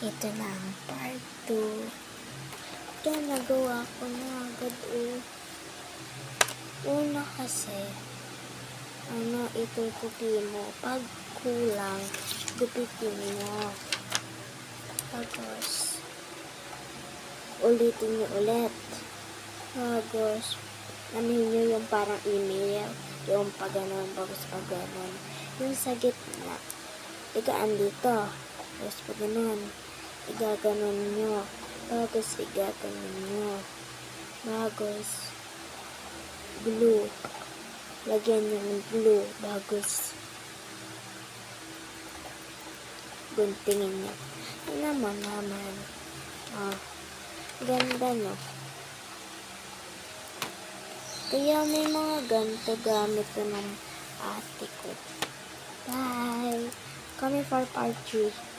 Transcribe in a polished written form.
Ito na ang part 2. Ito, nagawa ko na agad Una kasi, itutupi mo. Pag kulang, gupitin mo. Tapos, ulitin nyo ulit. Tapos, nyo yung parang email. Yung pag-ganon, tapos pag-ganon. Yung sa gitna, igaan dito. Tapos pag-ganon, igaganon nyo. Tapos igaganon nyo. Bagos, blue. Lagyan nyo ng blue. Bagos, guntingin nyo. Ano naman. Ganda, no? Kaya may mga ganito gamit ko ng ate ko. Bye! Kami for part 3.